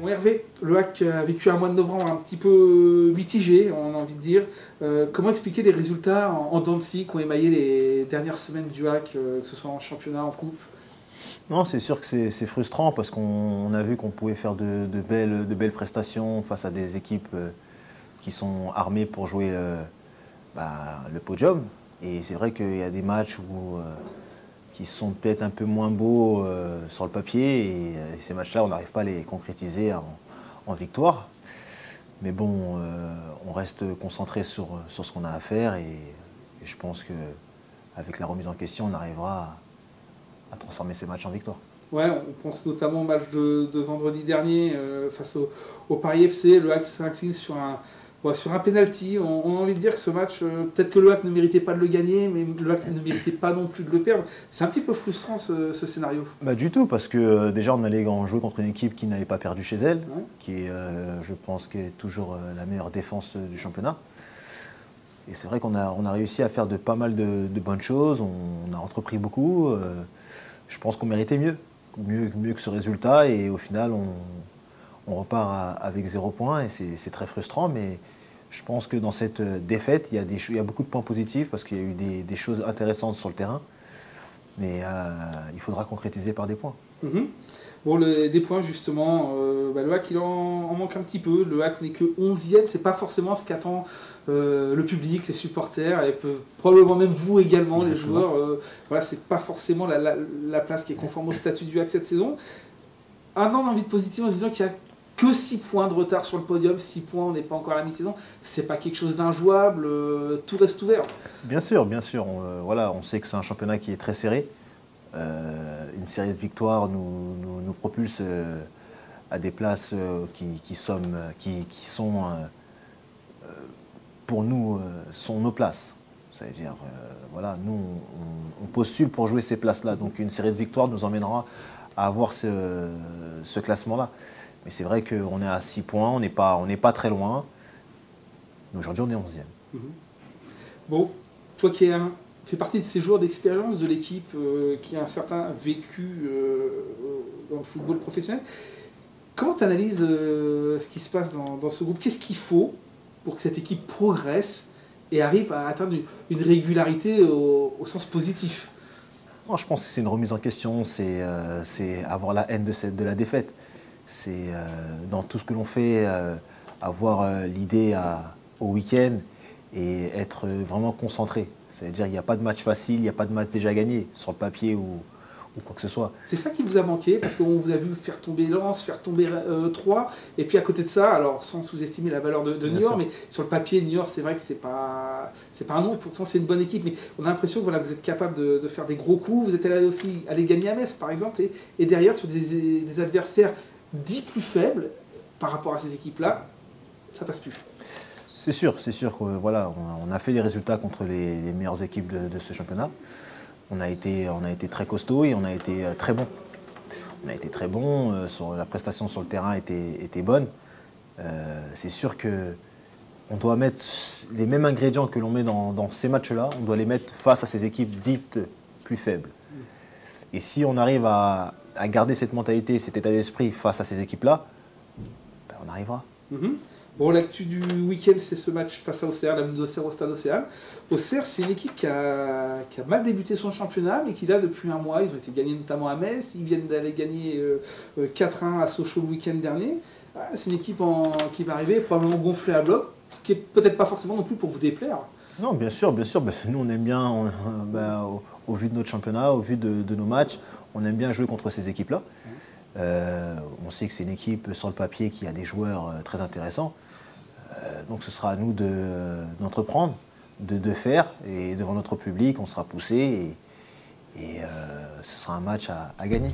Bon Hervé, le HAC a vécu un mois de novembre un petit peu mitigé, on a envie de dire. Comment expliquer les résultats en dents de scie qui ont émaillé les dernières semaines du HAC, que ce soit en championnat, en coupe? Non, c'est sûr que c'est frustrant parce qu'on a vu qu'on pouvait faire de belles prestations face à des équipes qui sont armées pour jouer le podium. Et c'est vrai qu'il y a des matchs qui sont peut-être un peu moins beaux sur le papier et ces matchs-là, on n'arrive pas à les concrétiser en victoire. Mais bon, on reste concentré sur ce qu'on a à faire et je pense qu'avec la remise en question, on arrivera à transformer ces matchs en victoire. Ouais, on pense notamment au match de vendredi dernier face au Paris FC. Le HAC s'incline sur un penalty. On a envie de dire que ce match, peut-être que le HAC ne méritait pas de le gagner, mais le HAC ne méritait pas non plus de le perdre. C'est un petit peu frustrant ce scénario. Du tout, parce que déjà on allait en jouer contre une équipe qui n'avait pas perdu chez elle, ouais. Qui est, je pense, qui est toujours la meilleure défense du championnat. Et c'est vrai qu'on a réussi à faire pas mal de bonnes choses, on a entrepris beaucoup. Je pense qu'on méritait mieux que ce résultat et au final on repart avec 0 points et c'est très frustrant, mais je pense que dans cette défaite, il y a beaucoup de points positifs parce qu'il y a eu des choses intéressantes sur le terrain, mais il faudra concrétiser par des points. Mm-hmm. Bon, des points justement, le HAC il en manque un petit peu, le HAC n'est que 11e, c'est pas forcément ce qu'attend le public, les supporters, et probablement même vous également, exactement. Les joueurs, voilà, c'est pas forcément la place qui est conforme au statut du HAC cette saison. Un an d'envie de positive en se disant qu'il n'y a que 6 points de retard sur le podium, 6 points, on n'est pas encore à la mi-saison, c'est pas quelque chose d'injouable, tout reste ouvert. Bien sûr, voilà, on sait que c'est un championnat qui est très serré. Une série de victoires nous propulse à des places qui sont pour nous sont nos places. C'est-à-dire, voilà, nous on postule pour jouer ces places-là. Donc une série de victoires nous emmènera à avoir ce classement-là. Mais c'est vrai qu'on est à 6 points, on n'est pas très loin. Mais aujourd'hui, on est 11e. Mmh. Bon, toi qui fais partie de ces joueurs d'expérience de l'équipe qui a un certain vécu dans le football professionnel, comment tu analyses ce qui se passe dans ce groupe? Qu'est-ce qu'il faut pour que cette équipe progresse et arrive à atteindre une régularité au sens positif? Non, je pense que c'est une remise en question, c'est avoir la haine de la défaite. C'est dans tout ce que l'on fait, avoir l'idée au week-end et être vraiment concentré. C'est-à-dire qu'il n'y a pas de match facile, il n'y a pas de match déjà gagné sur le papier ou quoi que ce soit. C'est ça qui vous a manqué, parce qu'on vous a vu faire tomber Lens, faire tomber Troyes, et puis à côté de ça, alors sans sous-estimer la valeur de Niort, mais sur le papier, Niort, c'est vrai que c'est pas un nom, pourtant c'est une bonne équipe, mais on a l'impression que voilà, vous êtes capable de faire des gros coups, vous êtes aussi allé gagner à Metz par exemple, et derrière sur des adversaires dits plus faibles par rapport à ces équipes-là, ça passe plus. C'est sûr que voilà, on a fait des résultats contre les meilleures équipes de ce championnat. On a été très costaud et on a été très bon. On a été très bon, la prestation sur le terrain était bonne. C'est sûr qu'on doit mettre les mêmes ingrédients que l'on met dans ces matchs-là, on doit les mettre face à ces équipes dites plus faibles. Et si on arrive à garder cette mentalité, cet état d'esprit face à ces équipes-là, on arrivera. Mm-hmm. Bon, l'actu du week-end, c'est ce match face à Auxerre, la d'Auxerre au Stade Océan. Auxerre, c'est une équipe qui a mal débuté son championnat, mais qui là, depuis un mois, ils ont été gagnés notamment à Metz, ils viennent d'aller gagner 4-1 à Sochaux le week-end dernier. C'est une équipe qui va arriver probablement gonflée à bloc, ce qui n'est peut-être pas forcément non plus pour vous déplaire. Non, bien sûr. Nous, on aime bien, au vu de notre championnat, au vu de nos matchs, on aime bien jouer contre ces équipes-là. On sait que c'est une équipe sur le papier qui a des joueurs très intéressants. Donc ce sera à nous d'entreprendre, de faire, et devant notre public, on sera poussé et ce sera un match à gagner.